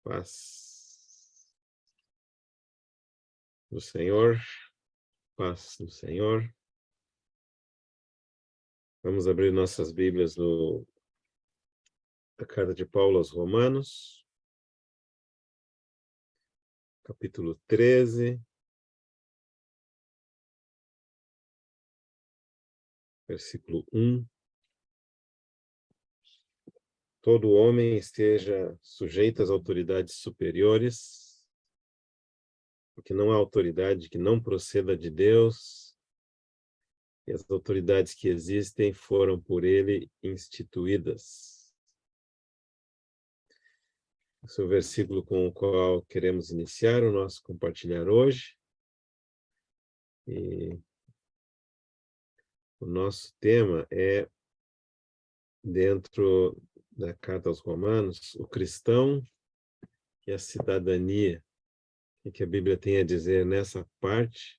Paz do Senhor, paz do Senhor. Vamos abrir nossas Bíblias na carta de Paulo aos Romanos, capítulo 13, versículo 1. Todo homem esteja sujeito às autoridades superiores, porque não há autoridade que não proceda de Deus, e as autoridades que existem foram por ele instituídas. Esse é o versículo com o qual queremos iniciar o nosso compartilhar hoje. E o nosso tema é, dentro da Carta aos Romanos, o cristão e a cidadania. O que a Bíblia tem a dizer nessa parte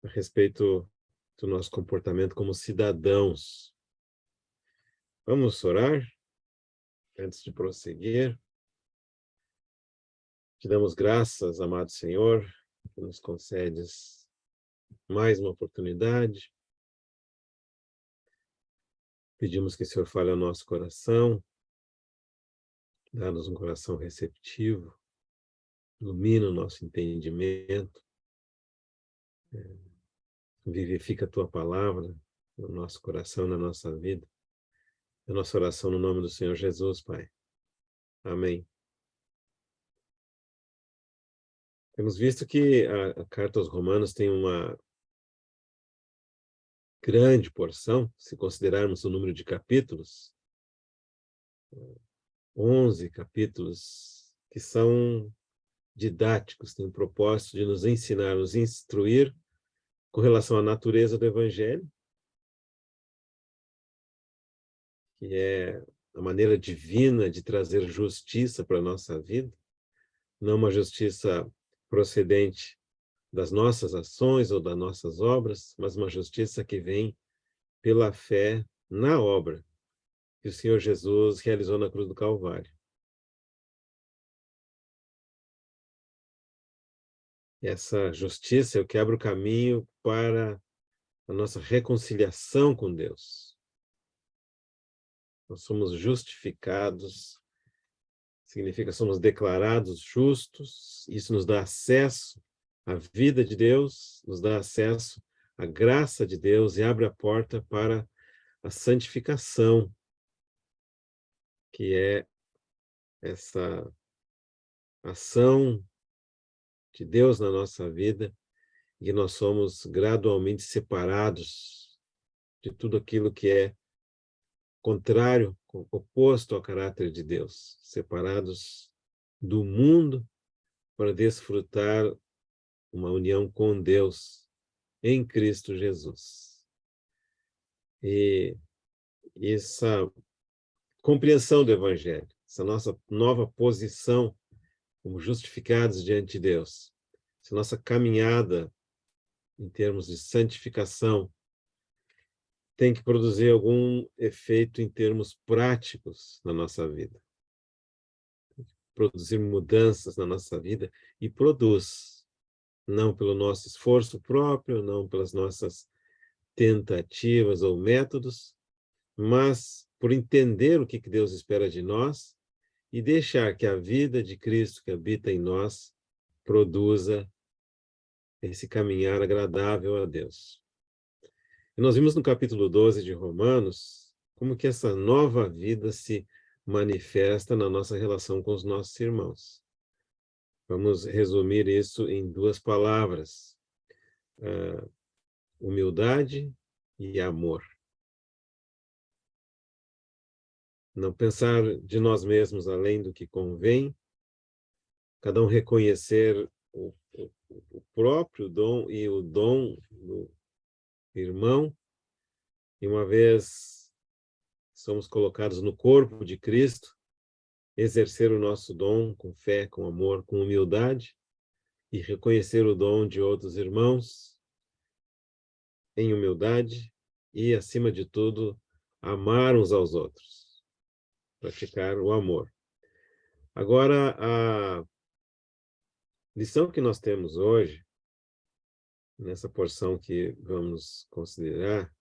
a respeito do nosso comportamento como cidadãos. Vamos orar antes de prosseguir. Te damos graças, amado Senhor, que nos concedes mais uma oportunidade. Pedimos que o Senhor fale ao nosso coração, dá-nos um coração receptivo, ilumina o nosso entendimento, vivifica a Tua palavra no nosso coração, na nossa vida. É a nossa oração no nome do Senhor Jesus, Pai. Amém. Temos visto que a carta aos Romanos tem uma grande porção, se considerarmos o número de capítulos, 11 capítulos, que são didáticos, têm o propósito de nos ensinar, nos instruir com relação à natureza do Evangelho, que é a maneira divina de trazer justiça para a nossa vida, não uma justiça procedente das nossas ações ou das nossas obras, mas uma justiça que vem pela fé na obra que o Senhor Jesus realizou na cruz do Calvário. Essa justiça é o que abre o caminho para a nossa reconciliação com Deus. Nós somos justificados, significa somos declarados justos, isso nos dá acesso à vida de Deus, nos dá acesso à graça de Deus e abre a porta para a santificação, que é essa ação de Deus na nossa vida, e nós somos gradualmente separados de tudo aquilo que é contrário, oposto ao caráter de Deus, separados do mundo para desfrutar uma união com Deus em Cristo Jesus. E essa compreensão do Evangelho, essa nossa nova posição como justificados diante de Deus, essa nossa caminhada em termos de santificação, tem que produzir algum efeito em termos práticos na nossa vida. Produzir mudanças na nossa vida, e produz, não pelo nosso esforço próprio, não pelas nossas tentativas ou métodos, mas por entender o que Deus espera de nós e deixar que a vida de Cristo que habita em nós produza esse caminhar agradável a Deus. E nós vimos no capítulo 12 de Romanos como que essa nova vida se manifesta na nossa relação com os nossos irmãos. Vamos resumir isso em duas palavras: humildade e amor. Não pensar de nós mesmos além do que convém, cada um reconhecer o próprio dom e o dom do irmão, e uma vez somos colocados no corpo de Cristo, exercer o nosso dom com fé, com amor, com humildade, e reconhecer o dom de outros irmãos em humildade e, acima de tudo, amar uns aos outros, praticar o amor. Agora, a lição que nós temos hoje, nessa porção que vamos considerar,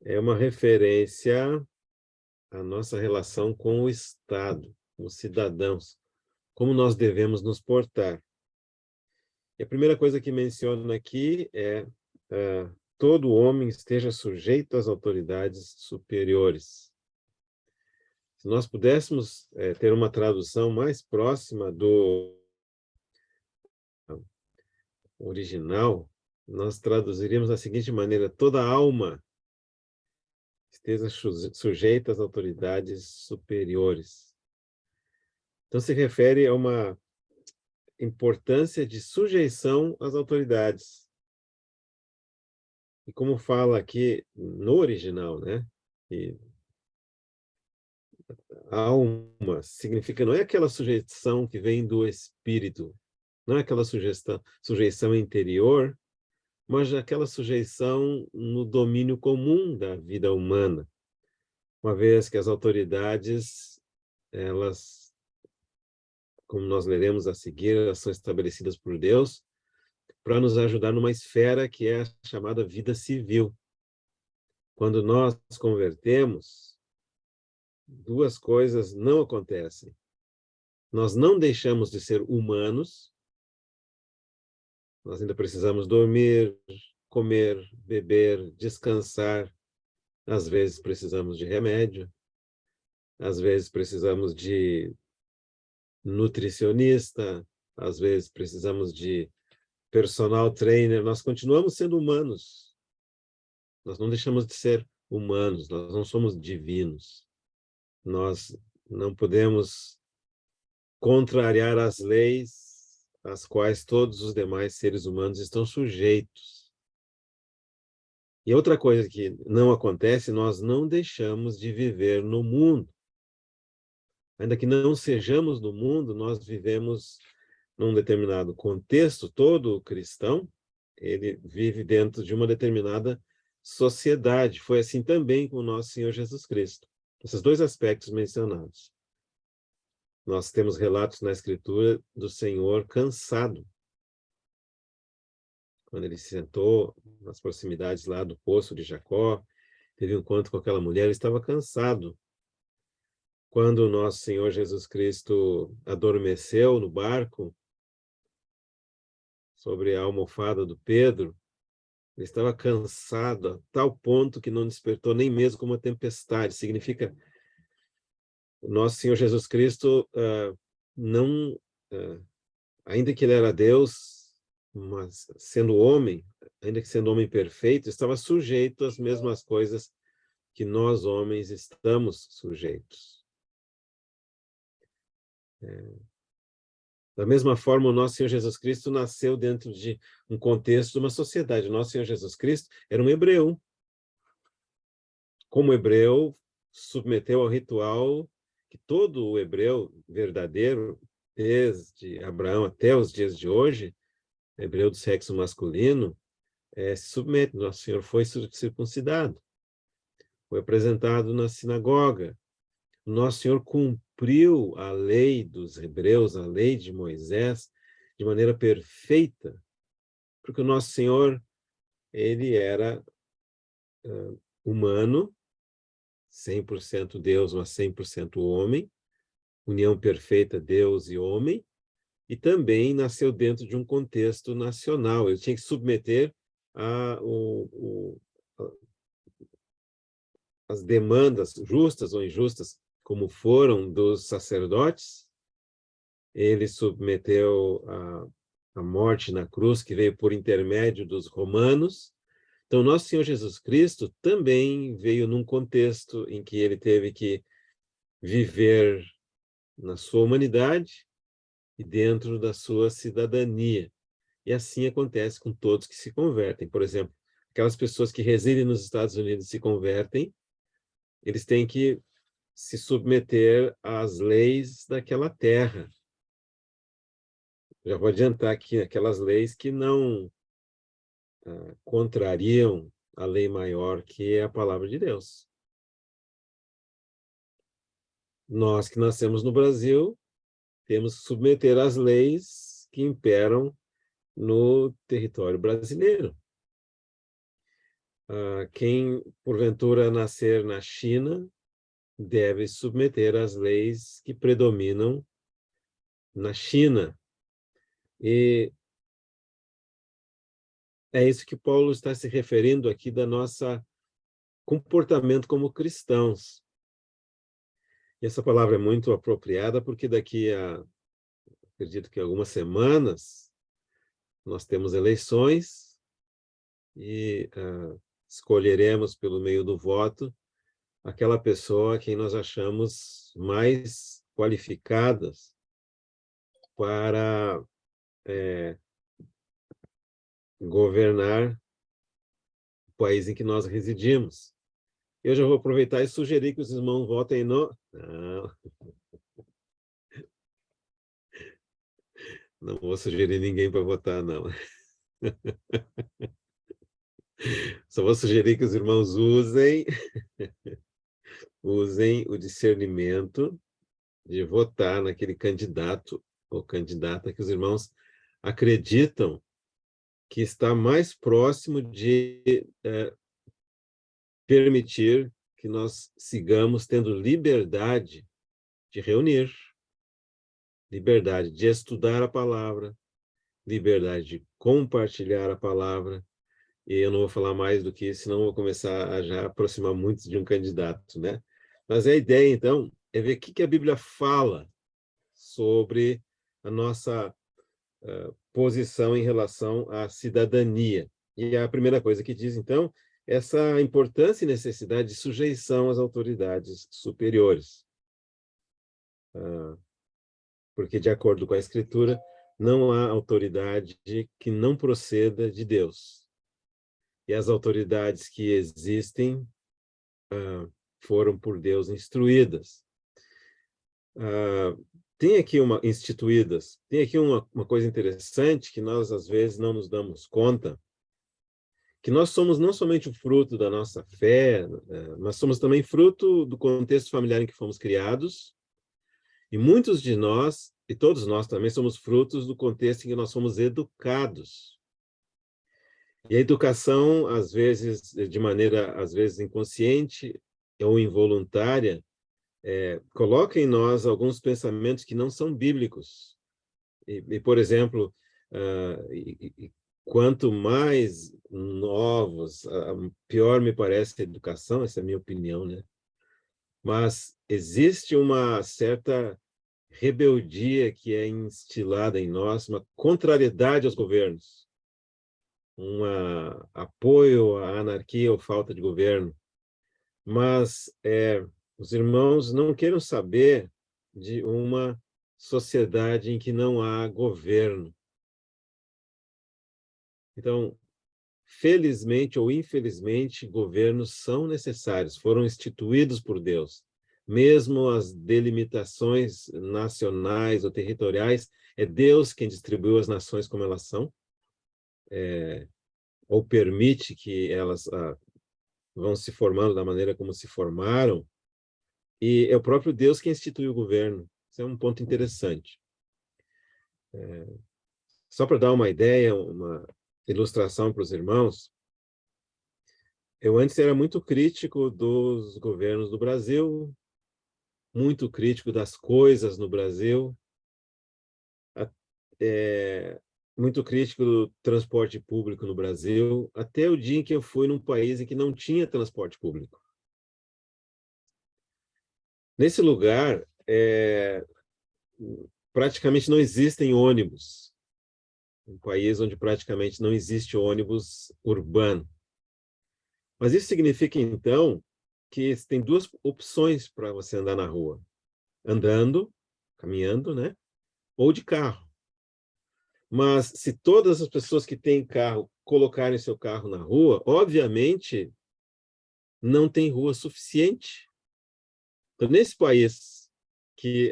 é uma referência à nossa relação com o Estado, com os cidadãos, como nós devemos nos portar. E a primeira coisa que menciona aqui é todo homem esteja sujeito às autoridades superiores. Se nós pudéssemos ter uma tradução mais próxima do original, nós traduziríamos da seguinte maneira: toda alma esteja sujeita às autoridades superiores. Então, se refere a uma importância de sujeição às autoridades. E como fala aqui no original, né? E alma significa, não é aquela sujeição que vem do espírito, não é aquela sujeição interior, mas aquela sujeição no domínio comum da vida humana, uma vez que as autoridades, elas, como nós leremos a seguir, elas são estabelecidas por Deus para nos ajudar numa esfera que é a chamada vida civil. Quando nós nos convertemos, duas coisas não acontecem. Nós não deixamos de ser humanos, nós ainda precisamos dormir, comer, beber, descansar, às vezes precisamos de remédio, às vezes precisamos de nutricionista, às vezes precisamos de personal trainer, nós continuamos sendo humanos. Nós não deixamos de ser humanos, nós não somos divinos. Nós não podemos contrariar as leis às quais todos os demais seres humanos estão sujeitos. E outra coisa que não acontece, nós não deixamos de viver no mundo. Ainda que não sejamos do mundo, nós vivemos num determinado contexto. Todo cristão, ele vive dentro de uma determinada sociedade. Foi assim também com o nosso Senhor Jesus Cristo. Esses dois aspectos mencionados. Nós temos relatos na Escritura do Senhor cansado. Quando ele se sentou nas proximidades lá do poço de Jacó, teve um encontro com aquela mulher, ele estava cansado. Quando o nosso Senhor Jesus Cristo adormeceu no barco, sobre a almofada do Pedro, ele estava cansado a tal ponto que não despertou nem mesmo como uma tempestade. Significa, o nosso Senhor Jesus Cristo não, ainda que ele era Deus, mas sendo homem, ainda que sendo homem perfeito, estava sujeito às mesmas coisas que nós homens estamos sujeitos. Da mesma forma, o nosso Senhor Jesus Cristo nasceu dentro de um contexto de uma sociedade. O nosso Senhor Jesus Cristo era um hebreu. Como hebreu, submeteu ao ritual que todo o hebreu verdadeiro, desde Abraão até os dias de hoje, hebreu do sexo masculino, se submete. Nosso Senhor foi circuncidado, foi apresentado na sinagoga. Nosso Senhor cumpriu a lei dos hebreus, a lei de Moisés, de maneira perfeita, porque o nosso Senhor, ele era humano, 100% Deus, mas 100% homem, união perfeita Deus e homem, e também nasceu dentro de um contexto nacional. Ele tinha que submeter as demandas justas ou injustas, como foram dos sacerdotes. Ele submeteu a morte na cruz, que veio por intermédio dos romanos. Então, nosso Senhor Jesus Cristo também veio num contexto em que ele teve que viver na sua humanidade e dentro da sua cidadania. E assim acontece com todos que se convertem. Por exemplo, aquelas pessoas que residem nos Estados Unidos e se convertem, eles têm que se submeter às leis daquela terra. Já vou adiantar aqui aquelas leis que não contrariam a lei maior, que é a palavra de Deus. Nós que nascemos no Brasil, temos que submeter às leis que imperam no território brasileiro. Quem, porventura, nascer na China, deve submeter às leis que predominam na China. E é isso que Paulo está se referindo aqui da nossa comportamento como cristãos. E essa palavra é muito apropriada porque daqui a, acredito que algumas semanas, nós temos eleições e escolheremos pelo meio do voto aquela pessoa a quem nós achamos mais qualificadas para governar o país em que nós residimos. Eu já vou aproveitar e sugerir que os irmãos votem no... Não vou sugerir ninguém para votar, não. Só vou sugerir que os irmãos usem o discernimento de votar naquele candidato ou candidata que os irmãos acreditam que está mais próximo de permitir que nós sigamos tendo liberdade de reunir, liberdade de estudar a palavra, liberdade de compartilhar a palavra. E eu não vou falar mais do que isso, senão vou começar a já aproximar muito de um candidato, né? Mas a ideia, então, é ver o que a Bíblia fala sobre a nossa posição em relação à cidadania. E a primeira coisa que diz, então, essa importância e necessidade de sujeição às autoridades superiores. Porque, de acordo com a Escritura, não há autoridade que não proceda de Deus. E as autoridades que existem foram por Deus instruídas. Tem aqui uma coisa interessante que nós, às vezes, não nos damos conta, que nós somos não somente o fruto da nossa fé, nós somos também fruto do contexto familiar em que fomos criados, e muitos de nós, e todos nós também, somos frutos do contexto em que nós fomos educados. E a educação, às vezes, de maneira, às vezes, inconsciente ou involuntária, coloca em nós alguns pensamentos que não são bíblicos. Por exemplo, quanto mais novos, pior me parece a educação, essa é a minha opinião, né? Mas existe uma certa rebeldia que é instilada em nós, uma contrariedade aos governos, um apoio à anarquia ou falta de governo. Mas os irmãos não queiram saber de uma sociedade em que não há governo. Então, felizmente ou infelizmente, governos são necessários, foram instituídos por Deus. Mesmo as delimitações nacionais ou territoriais, é Deus quem distribuiu as nações como elas são, ou permite que elas vão se formando da maneira como se formaram, e é o próprio Deus quem institui o governo. Isso é um ponto interessante. Só para dar uma ideia, uma ilustração para os irmãos, eu antes era muito crítico dos governos do Brasil, muito crítico das coisas no Brasil, muito crítico do transporte público no Brasil, até o dia em que eu fui num país em que não tinha transporte público. Nesse lugar, praticamente não existem ônibus. Um país onde praticamente não existe ônibus urbano. Mas isso significa, então, que tem duas opções para você andar na rua. Andando, caminhando, né? Ou de carro. Mas se todas as pessoas que têm carro colocarem seu carro na rua, obviamente não tem rua suficiente. Então, nesse país que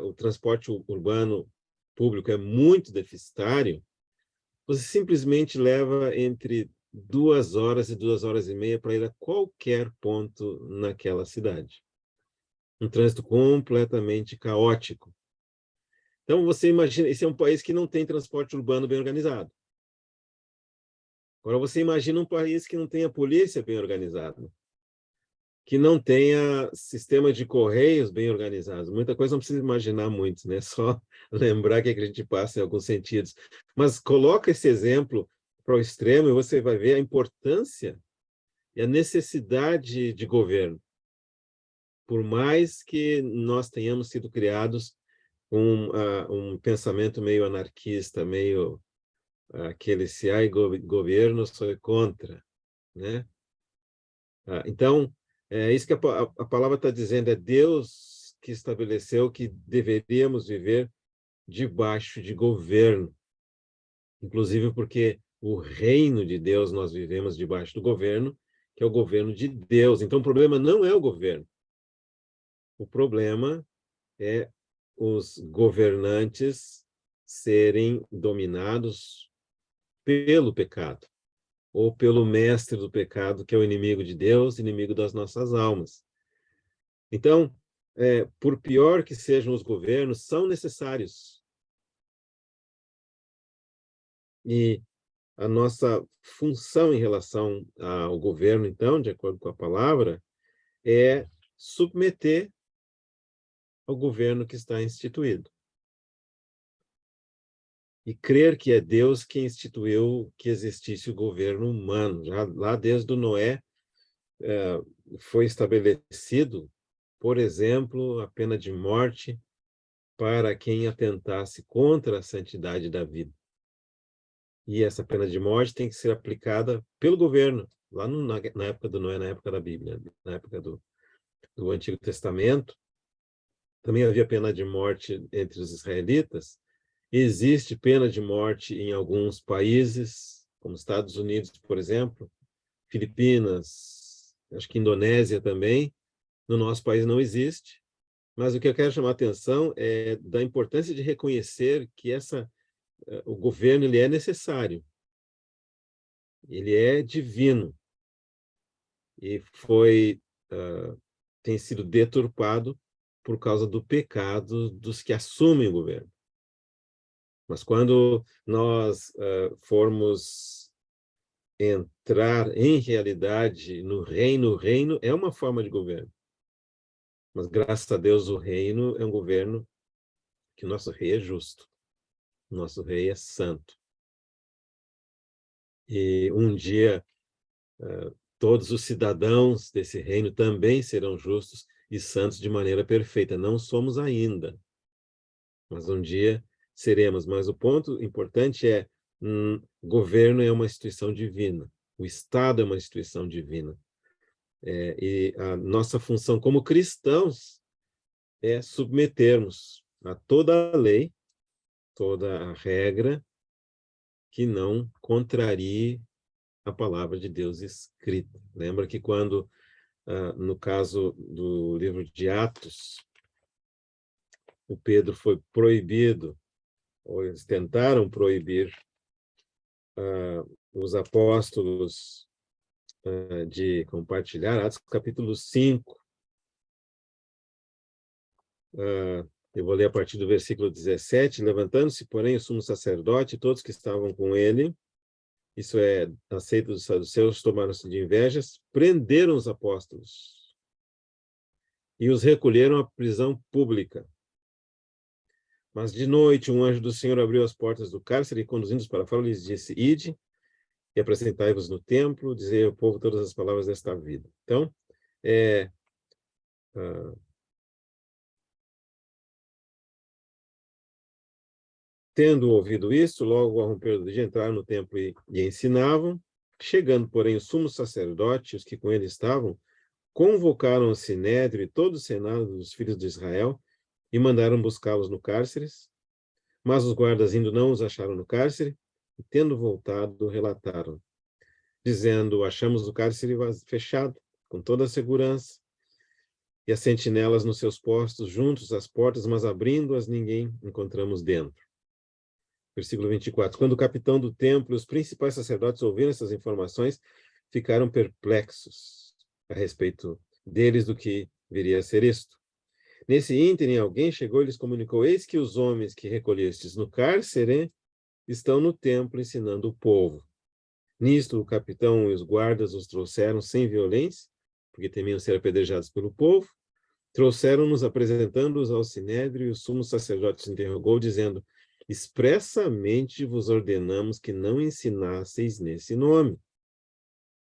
o transporte urbano público é muito deficitário, você simplesmente leva entre 2 horas e 2 horas e meia para ir a qualquer ponto naquela cidade. um trânsito completamente caótico. Então, você imagina, esse é um país que não tem transporte urbano bem organizado. Agora, você imagina um país que não tenha polícia bem organizada, que não tenha sistema de correios bem organizados. Muita coisa não precisa imaginar muito, né? Só lembrar que a gente passa em alguns sentidos. Mas coloca esse exemplo para o extremo e você vai ver a importância e a necessidade de governo. Por mais que nós tenhamos sido criados com um pensamento meio anarquista, meio aquele se há governo, sou contra, né? Então, é isso que a palavra está dizendo, é Deus que estabeleceu que deveríamos viver debaixo de governo, inclusive porque o reino de Deus nós vivemos debaixo do governo, que é o governo de Deus. Então, o problema não é o governo, o problema é os governantes serem dominados pelo pecado, ou pelo mestre do pecado, que é o inimigo de Deus, inimigo das nossas almas. Então, por pior que sejam os governos, são necessários. E a nossa função em relação ao governo, então, de acordo com a palavra, é submeter ao governo que está instituído. E crer que é Deus quem instituiu que existisse o governo humano. Já lá desde o Noé foi estabelecido, por exemplo, a pena de morte para quem atentasse contra a santidade da vida. E essa pena de morte tem que ser aplicada pelo governo, lá na época do Noé, na época da Bíblia, na época do Antigo Testamento. Também havia pena de morte entre os israelitas. Existe pena de morte em alguns países, como Estados Unidos, por exemplo, Filipinas, acho que Indonésia também. No nosso país não existe. Mas o que eu quero chamar a atenção é da importância de reconhecer que o governo ele é necessário, ele é divino e tem sido deturpado por causa do pecado dos que assumem o governo. Mas quando nós formos entrar em realidade no reino, o reino é uma forma de governo. Mas graças a Deus o reino é um governo que o nosso rei é justo, o nosso rei é santo. E um dia todos os cidadãos desse reino também serão justos e santos de maneira perfeita. Não somos ainda, mas um dia seremos. Mas o ponto importante é, governo é uma instituição divina, o Estado é uma instituição divina. E a nossa função como cristãos é submetermos a toda a lei, toda a regra que não contrarie a palavra de Deus escrita. Lembra que quando, no caso do livro de Atos, o Pedro foi proibido, ou eles tentaram proibir os apóstolos de compartilhar, Atos capítulo 5, eu vou ler a partir do versículo 17, levantando-se, porém, o sumo sacerdote e todos que estavam com ele, isso é, a seita dos saduceus, tomaram-se de invejas, prenderam os apóstolos e os recolheram à prisão pública. Mas de noite um anjo do Senhor abriu as portas do cárcere e, conduzindo-os para fora, lhes disse: Ide e apresentai-vos no templo, dizei ao povo todas as palavras desta vida. Então, tendo ouvido isso, logo ao romper do dia, entraram no templo e ensinavam. Chegando, porém, o sumo sacerdote e os que com ele estavam, convocaram o sinédrio e todo o senado dos filhos de Israel e mandaram buscá-los no cárcere. Mas os guardas indo não os acharam no cárcere, e tendo voltado, relataram, dizendo: achamos o cárcere fechado, com toda a segurança, e as sentinelas nos seus postos, juntos às portas, mas abrindo-as, ninguém encontramos dentro. Versículo 24. Quando o capitão do templo e os principais sacerdotes ouviram essas informações, ficaram perplexos a respeito deles do que viria a ser isto. Nesse ínterim, alguém chegou e lhes comunicou: eis que os homens que recolhestes no cárcere estão no templo ensinando o povo. Nisto, o capitão e os guardas os trouxeram sem violência, porque temiam ser apedrejados pelo povo. Trouxeram-nos, apresentando-os ao sinédrio, e o sumo sacerdote se interrogou, dizendo: expressamente vos ordenamos que não ensinasseis nesse nome.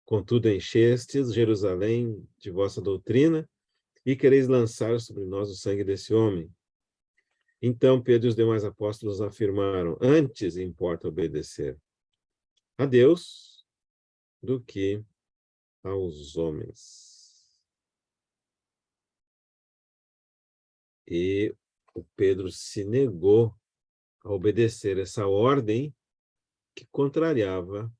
Contudo, enchestes Jerusalém de vossa doutrina e quereis lançar sobre nós o sangue desse homem. Então Pedro e os demais apóstolos afirmaram: antes importa obedecer a Deus do que aos homens. E o Pedro se negou a obedecer essa ordem que contrariava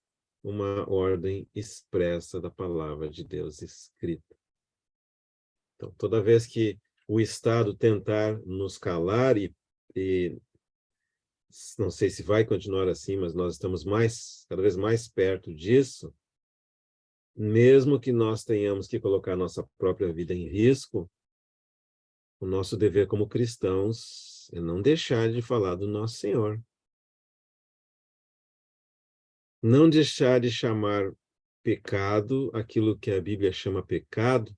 uma ordem expressa da palavra de Deus escrita. Então, toda vez que o Estado tentar nos calar, e não sei se vai continuar assim, mas nós estamos cada vez mais perto disso, mesmo que nós tenhamos que colocar nossa própria vida em risco, o nosso dever como cristãos é não deixar de falar do nosso Senhor. Não deixar de chamar pecado aquilo que a Bíblia chama pecado.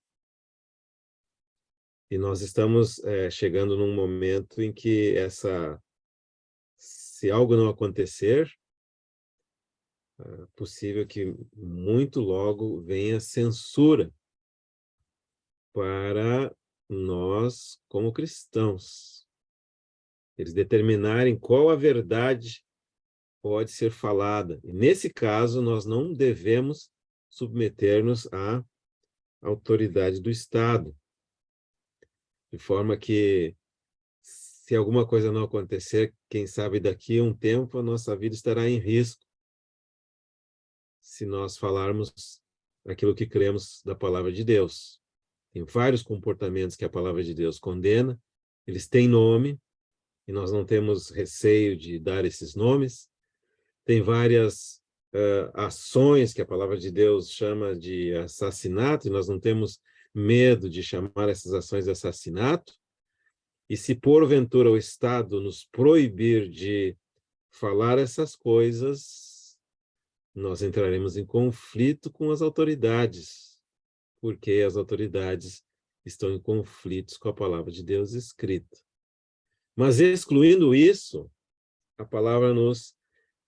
E nós estamos chegando num momento em que se algo não acontecer, é possível que muito logo venha censura para nós como cristãos. Eles determinarem qual a verdade pode ser falada. E nesse caso, nós não devemos submeter-nos à autoridade do Estado, de forma que, se alguma coisa não acontecer, quem sabe daqui a um tempo a nossa vida estará em risco, se nós falarmos aquilo que cremos da palavra de Deus. Tem vários comportamentos que a palavra de Deus condena, eles têm nome, e nós não temos receio de dar esses nomes. Tem várias ações que a palavra de Deus chama de assassinato, e nós não temos medo de chamar essas ações de assassinato. E se porventura o Estado nos proibir de falar essas coisas, nós entraremos em conflito com as autoridades, porque as autoridades estão em conflitos com a palavra de Deus escrita. Mas, excluindo isso, a palavra nos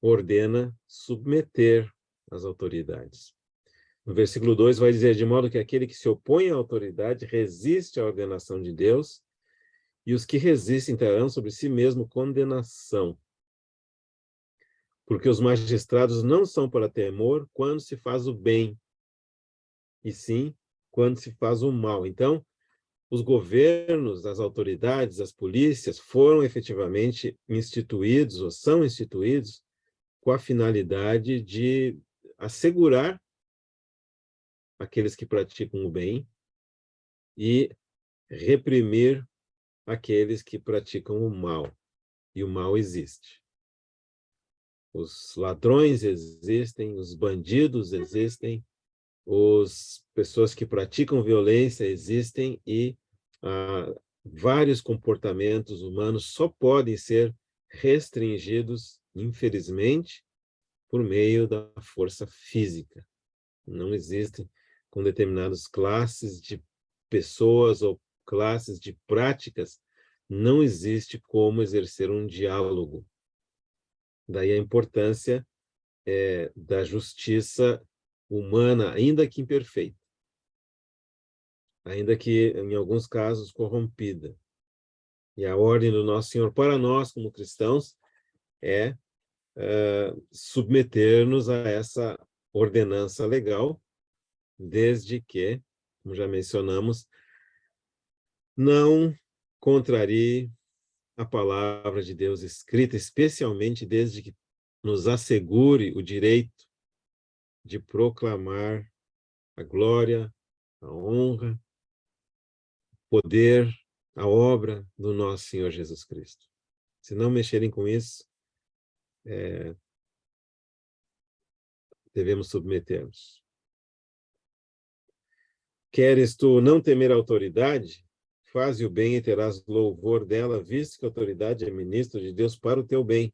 ordena submeter as autoridades. No versículo 2 vai dizer: de modo que aquele que se opõe à autoridade resiste à ordenação de Deus, e os que resistem terão sobre si mesmo condenação. Porque os magistrados não são para temor quando se faz o bem, e sim quando se faz o mal. Então, os governos, as autoridades, as polícias foram efetivamente instituídos, ou são instituídos, com a finalidade de assegurar aqueles que praticam o bem e reprimir aqueles que praticam o mal. E o mal existe. Os ladrões existem, os bandidos existem, as pessoas que praticam violência existem, e vários comportamentos humanos só podem ser restringidos, infelizmente, por meio da força física. Não existem com determinadas classes de pessoas ou classes de práticas, não existe como exercer um diálogo. Daí a importância da justiça humana, ainda que imperfeita, ainda que, em alguns casos, corrompida. E a ordem do Nosso Senhor para nós, como cristãos, é submeter-nos a essa ordenança legal, desde que, como já mencionamos, não contrarie a palavra de Deus escrita, especialmente desde que nos assegure o direito de proclamar a glória, a honra, o poder, a obra do nosso Senhor Jesus Cristo. Se não mexerem com isso, devemos submeter-nos. Queres tu não temer a autoridade? faze o bem e terás louvor dela, visto que a autoridade é ministro de Deus para o teu bem.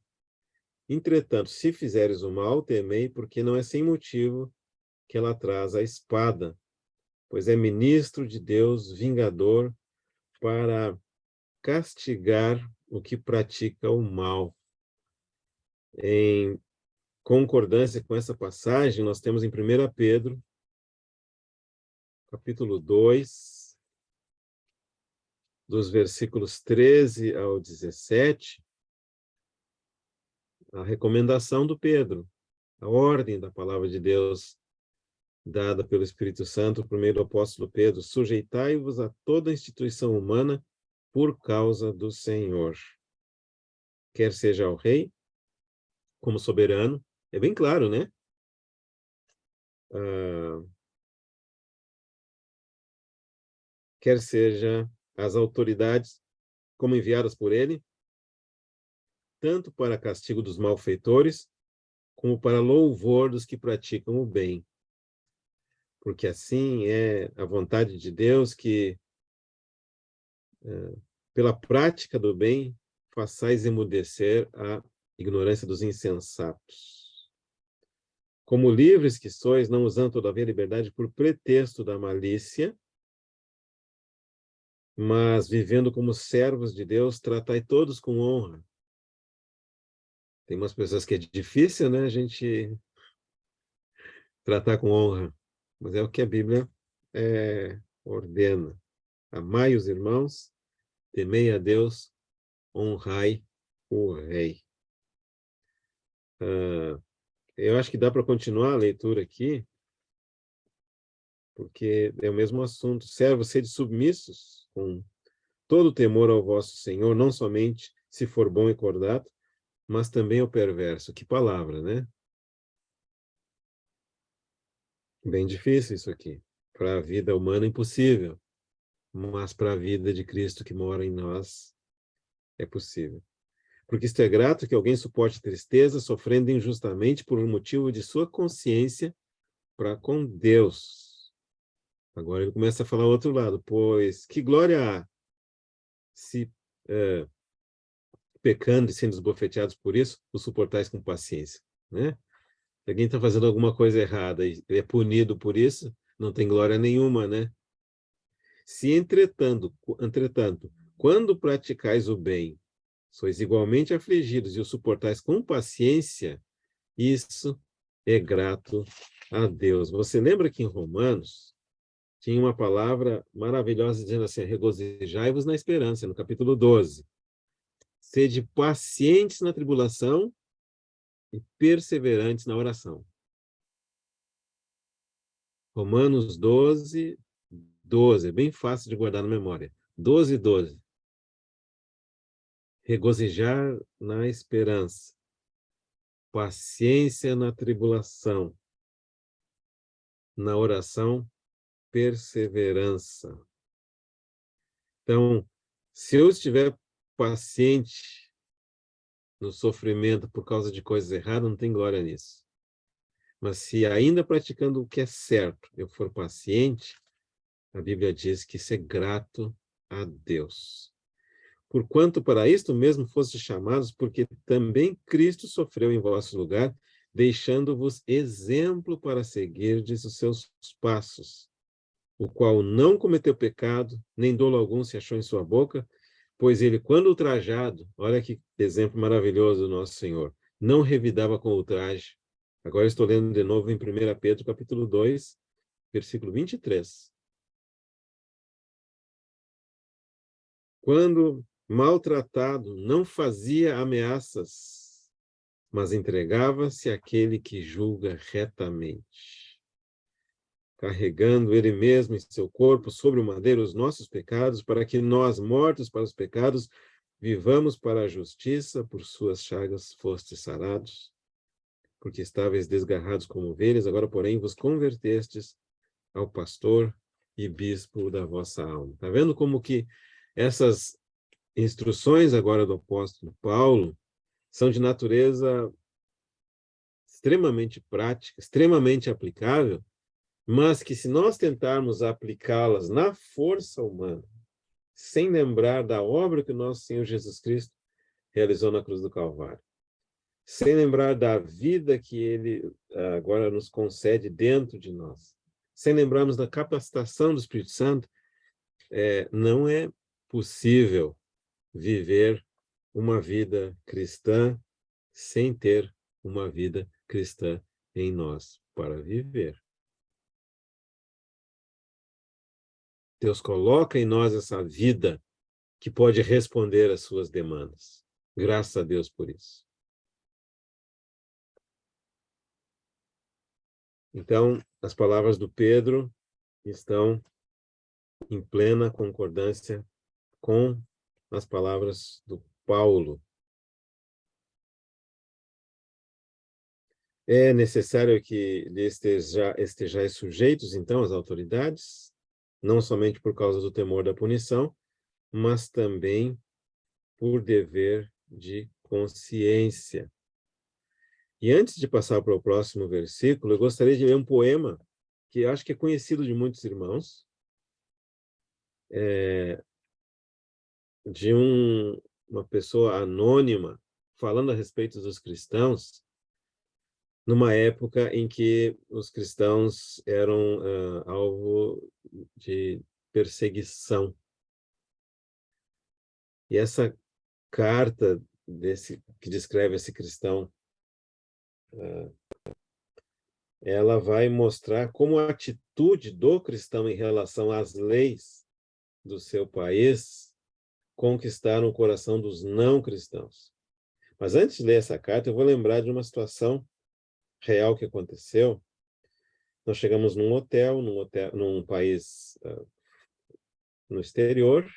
Entretanto, se fizeres o mal, temei, porque não é sem motivo que ela traz a espada, pois é ministro de Deus, vingador, para castigar o que pratica o mal. Em concordância com essa passagem, nós temos em 1 Pedro, capítulo 2, dos versículos 13 ao 17, a recomendação do Pedro, a ordem da palavra de Deus, dada pelo Espírito Santo por meio do apóstolo Pedro: sujeitai-vos a toda instituição humana por causa do Senhor. Quer seja ao rei, como soberano, é bem claro, né? Quer seja as autoridades, como enviadas por ele, tanto para castigo dos malfeitores, como para louvor dos que praticam o bem. Porque assim é a vontade de Deus que, pela prática do bem, façais emudecer a ignorância dos insensatos. Como livres que sois, não usando todavia a liberdade por pretexto da malícia, mas vivendo como servos de Deus, tratai todos com honra. Tem umas pessoas que é difícil, né, a gente tratar com honra, mas é o que a Bíblia ordena. Amai os irmãos, temei a Deus, honrai o rei. Eu acho que dá para continuar a leitura aqui, porque é o mesmo assunto. Servos, sede submissos, com todo temor ao vosso Senhor, não somente se for bom e cordato, mas também ao perverso. Que palavra, né? Bem difícil isso aqui. Para a vida humana, impossível. Mas para a vida de Cristo que mora em nós, é possível. Porque isto é grato que alguém suporte tristeza, sofrendo injustamente por um motivo de sua consciência para com Deus. Agora ele começa a falar o outro lado. Pois que glória há se pecando e sendo esbofeteados por isso, o suportais com paciência, né? Se alguém está fazendo alguma coisa errada e é punido por isso, não tem glória nenhuma, né? Se, entretanto, quando praticais o bem, sois igualmente afligidos e o suportais com paciência, isso é grato a Deus. Você lembra que em Romanos tinha uma palavra maravilhosa dizendo assim: regozijai-vos na esperança, no capítulo 12. Sede pacientes na tribulação e perseverantes na oração. Romanos 12, 12. É bem fácil de guardar na memória. 12, 12. Regozijar na esperança. Paciência na tribulação. Na oração, perseverança. Então, se eu estiver paciente no sofrimento por causa de coisas erradas, não tem glória nisso. Mas se ainda praticando o que é certo, eu for paciente, a Bíblia diz que isso é grato a Deus. Porquanto para isto mesmo foste chamados, porque também Cristo sofreu em vosso lugar, deixando-vos exemplo para seguirdes os seus passos, o qual não cometeu pecado, nem dolo algum se achou em sua boca, pois ele, quando ultrajado, olha que exemplo maravilhoso do nosso Senhor, não revidava com ultraje. Agora estou lendo de novo em 1 Pedro, capítulo 2, versículo 23. Quando maltratado, não fazia ameaças, mas entregava-se àquele que julga retamente, carregando ele mesmo em seu corpo sobre o madeiro os nossos pecados, para que nós, mortos para os pecados, vivamos para a justiça, por suas chagas fostes sarados, porque estáveis desgarrados como ovelhas, agora, porém, vos convertestes ao pastor e bispo da vossa alma. Está vendo como que essas instruções agora do apóstolo Paulo são de natureza extremamente prática, extremamente aplicável, mas que se nós tentarmos aplicá-las na força humana, sem lembrar da obra que o nosso Senhor Jesus Cristo realizou na cruz do Calvário, sem lembrar da vida que Ele agora nos concede dentro de nós, sem lembrarmos da capacitação do Espírito Santo, não é possível viver uma vida cristã sem ter uma vida cristã em nós para viver. Deus coloca em nós essa vida que pode responder às suas demandas. Graças a Deus por isso. Então, as palavras do Pedro estão em plena concordância com as palavras do Paulo. É necessário que estejais sujeitos, então, às autoridades, não somente por causa do temor da punição, mas também por dever de consciência. E antes de passar para o próximo versículo, eu gostaria de ler um poema que acho que é conhecido de muitos irmãos, de uma pessoa anônima falando a respeito dos cristãos, numa época em que os cristãos eram alvo de perseguição. E essa carta que descreve esse cristão, ela vai mostrar como a atitude do cristão em relação às leis do seu país conquistaram o coração dos não cristãos. Mas antes de ler essa carta, eu vou lembrar de uma situação real que aconteceu. Nós chegamos num hotel num país no exterior.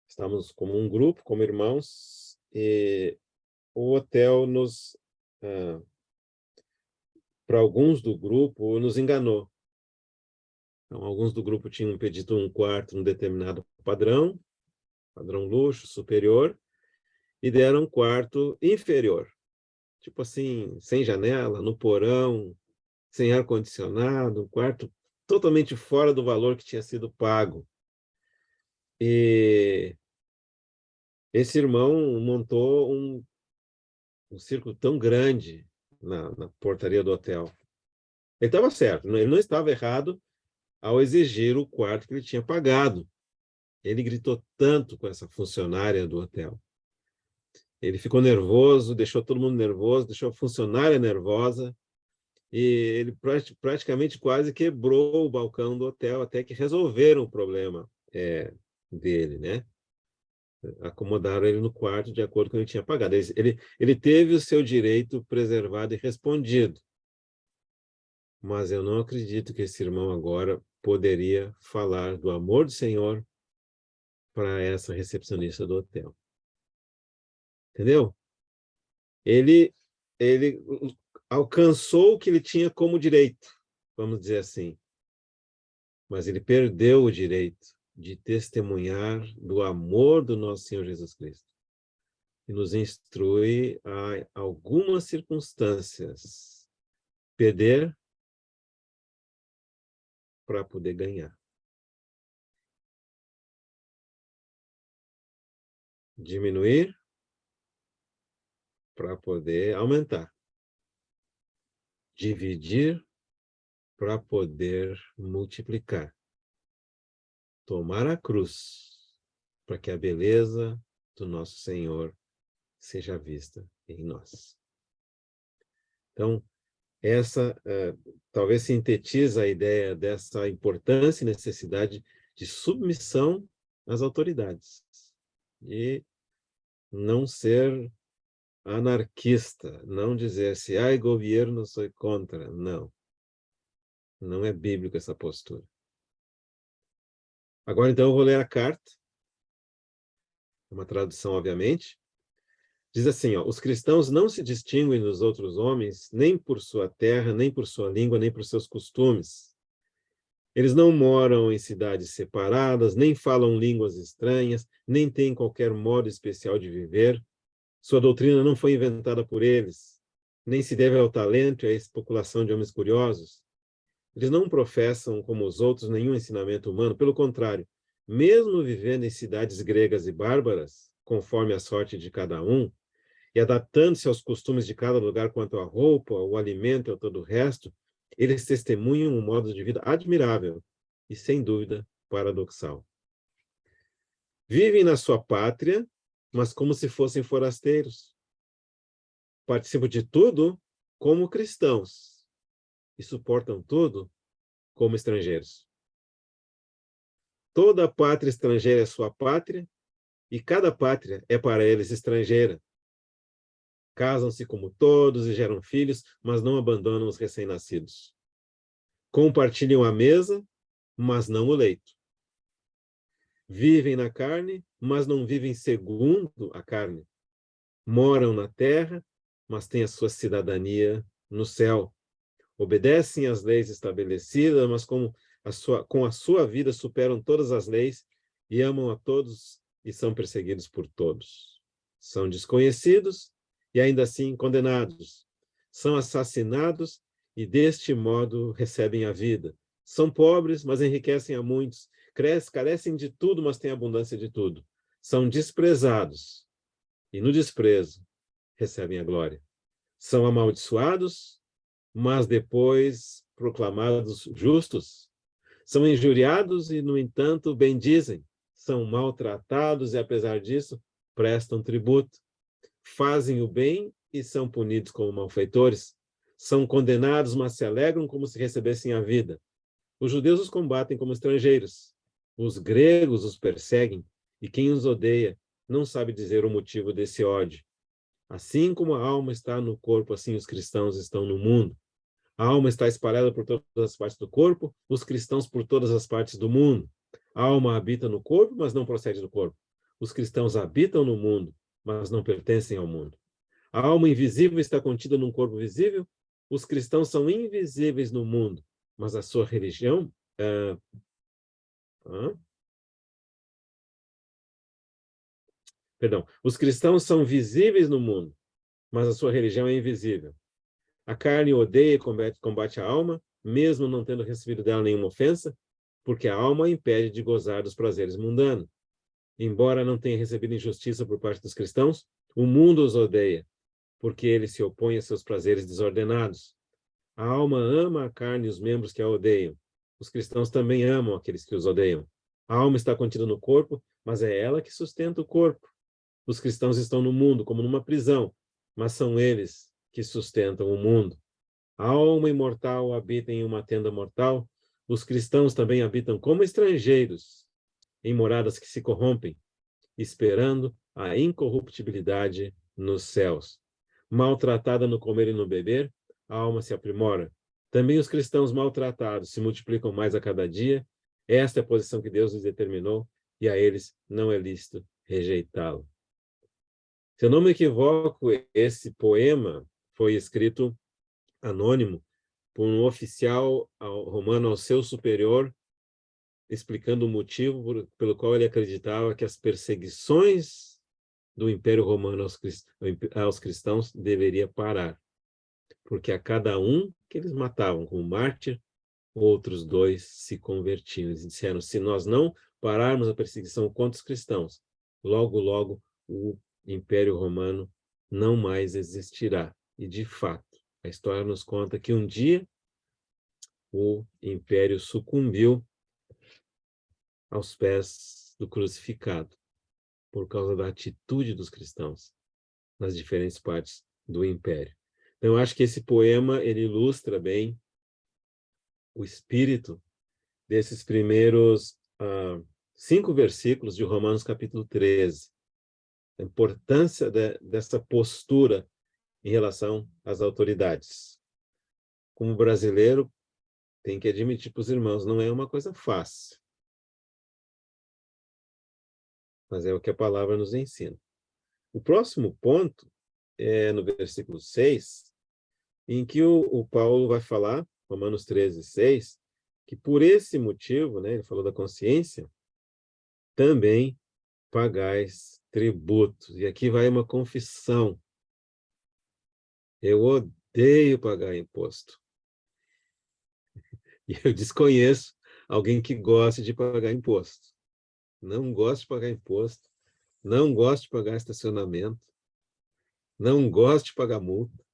Estávamos como um grupo, como irmãos, e o hotel para alguns do grupo, nos enganou. Então, alguns do grupo tinham pedido um quarto num determinado padrão luxo, superior, e deram um quarto inferior. Tipo assim, sem janela, no porão, sem ar-condicionado, um quarto totalmente fora do valor que tinha sido pago. E esse irmão montou um círculo tão grande na portaria do hotel. Ele estava certo, ele não estava errado ao exigir o quarto que ele tinha pagado. Ele gritou tanto com essa funcionária do hotel. Ele ficou nervoso, deixou todo mundo nervoso, deixou a funcionária nervosa, e ele praticamente quase quebrou o balcão do hotel, até que resolveram o problema dele, né? Acomodaram ele no quarto de acordo com o que ele tinha pagado. Ele teve o seu direito preservado e respondido. Mas eu não acredito que esse irmão agora poderia falar do amor do Senhor para essa recepcionista do hotel. Entendeu? Ele alcançou o que ele tinha como direito, vamos dizer assim. Mas ele perdeu o direito de testemunhar do amor do nosso Senhor Jesus Cristo. E nos instrui a algumas circunstâncias perder para poder ganhar. Diminuir para poder aumentar. Dividir para poder multiplicar. Tomar a cruz para que a beleza do nosso Senhor seja vista em nós. Então, essa talvez sintetiza a ideia dessa importância e necessidade de submissão às autoridades. E não ser anarquista, não dizer se ai governo sou contra, não. Não é bíblico essa postura. Agora então eu vou ler a carta, uma tradução obviamente. Diz assim, ó, os cristãos não se distinguem dos outros homens nem por sua terra, nem por sua língua, nem por seus costumes. Eles não moram em cidades separadas, nem falam línguas estranhas, nem têm qualquer modo especial de viver. Sua doutrina não foi inventada por eles, nem se deve ao talento e à especulação de homens curiosos. Eles não professam, como os outros, nenhum ensinamento humano, pelo contrário, mesmo vivendo em cidades gregas e bárbaras, conforme a sorte de cada um, e adaptando-se aos costumes de cada lugar quanto à roupa, o alimento e a todo o resto, eles testemunham um modo de vida admirável e, sem dúvida, paradoxal. Vivem na sua pátria, mas como se fossem forasteiros. Participam de tudo como cristãos e suportam tudo como estrangeiros. Toda pátria estrangeira é sua pátria e cada pátria é para eles estrangeira. Casam-se como todos e geram filhos, mas não abandonam os recém-nascidos. Compartilham a mesa, mas não o leito. Vivem na carne, mas não vivem segundo a carne. Moram na terra, mas têm a sua cidadania no céu. Obedecem às leis estabelecidas, mas com a sua vida superam todas as leis e amam a todos e são perseguidos por todos. São desconhecidos e ainda assim condenados. São assassinados e deste modo recebem a vida. São pobres, mas enriquecem a muitos. Carecem de tudo, mas têm abundância de tudo. São desprezados e no desprezo recebem a glória. São amaldiçoados, mas depois proclamados justos. São injuriados e, no entanto, bendizem. São maltratados e, apesar disso, prestam tributo. Fazem o bem e são punidos como malfeitores. São condenados, mas se alegram como se recebessem a vida. Os judeus os combatem como estrangeiros. Os gregos os perseguem e quem os odeia não sabe dizer o motivo desse ódio. Assim como a alma está no corpo, assim os cristãos estão no mundo. A alma está espalhada por todas as partes do corpo, os cristãos por todas as partes do mundo. A alma habita no corpo, mas não procede do corpo. Os cristãos habitam no mundo, mas não pertencem ao mundo. A alma invisível está contida num corpo visível. Os cristãos são invisíveis no mundo, mas a sua religião... Perdão. Os cristãos são visíveis no mundo, mas a sua religião é invisível. A carne odeia e combate a alma, mesmo não tendo recebido dela nenhuma ofensa, porque a alma a impede de gozar dos prazeres mundanos. Embora não tenha recebido injustiça por parte dos cristãos, o mundo os odeia, porque ele se opõe a seus prazeres desordenados. A alma ama a carne e os membros que a odeiam. Os cristãos também amam aqueles que os odeiam. A alma está contida no corpo, mas é ela que sustenta o corpo. Os cristãos estão no mundo como numa prisão, mas são eles que sustentam o mundo. A alma imortal habita em uma tenda mortal. Os cristãos também habitam como estrangeiros em moradas que se corrompem, esperando a incorruptibilidade nos céus. Maltratada no comer e no beber, a alma se aprimora. Também os cristãos maltratados se multiplicam mais a cada dia. Esta é a posição que Deus lhes determinou e a eles não é lícito rejeitá-lo. Se eu não me equivoco, esse poema foi escrito anônimo por um oficial romano ao seu superior, explicando o motivo pelo qual ele acreditava que as perseguições do Império Romano aos cristãos deveria parar, porque a cada um que eles matavam como mártir, outros dois se convertiam. Eles disseram, se nós não pararmos a perseguição contra os cristãos, logo, logo, o Império Romano não mais existirá. E, de fato, a história nos conta que um dia o Império sucumbiu aos pés do crucificado, por causa da atitude dos cristãos nas diferentes partes do Império. Então, eu acho que esse poema ele ilustra bem o espírito desses primeiros 5 versículos de Romanos capítulo 13. A importância dessa postura em relação às autoridades. Como brasileiro, tem que admitir para os irmãos, não é uma coisa fácil. Mas é o que a palavra nos ensina. O próximo ponto é no versículo 6, em que o Paulo vai falar, Romanos 13, 6, que por esse motivo, né, ele falou da consciência, também pagais tributos. E aqui vai uma confissão. Eu odeio pagar imposto. E eu desconheço alguém que goste de pagar imposto. não gosto de pagar imposto, não gosto de pagar estacionamento, não gosto de pagar multa,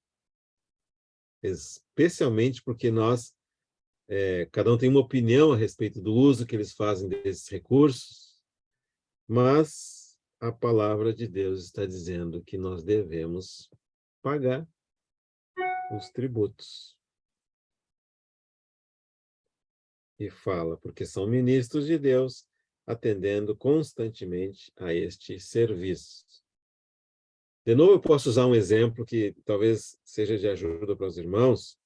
especialmente porque cada um tem uma opinião a respeito do uso que eles fazem desses recursos, mas a palavra de Deus está dizendo que nós devemos pagar os tributos. E fala, porque são ministros de Deus, atendendo constantemente a este serviço. De novo, eu posso usar um exemplo que talvez seja de ajuda para os irmãos.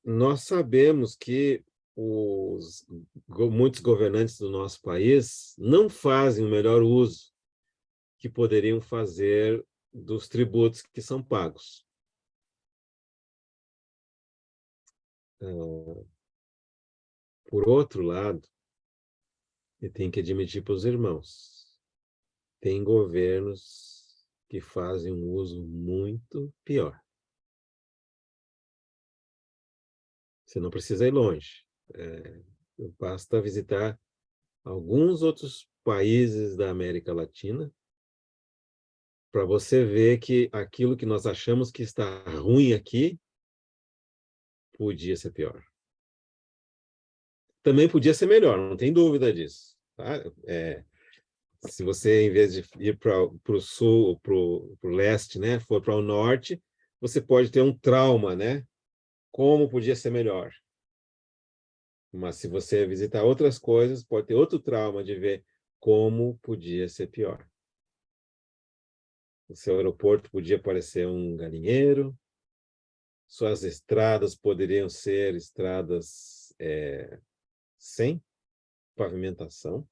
Nós sabemos que muitos governantes do nosso país não fazem o melhor uso que poderiam fazer dos tributos que são pagos. Por outro lado, eu tenho que admitir para os irmãos, tem governos que fazem um uso muito pior. Você não precisa ir longe. Basta visitar alguns outros países da América Latina para você ver que aquilo que nós achamos que está ruim aqui podia ser pior. Também podia ser melhor, não tem dúvida disso. Tá? Se você, em vez de ir para o sul, para o leste, né, for para o norte, você pode ter um trauma, né? Como podia ser melhor. Mas se você visitar outras coisas, pode ter outro trauma de ver como podia ser pior. O seu aeroporto podia parecer um galinheiro, suas estradas poderiam ser estradas sem pavimentação,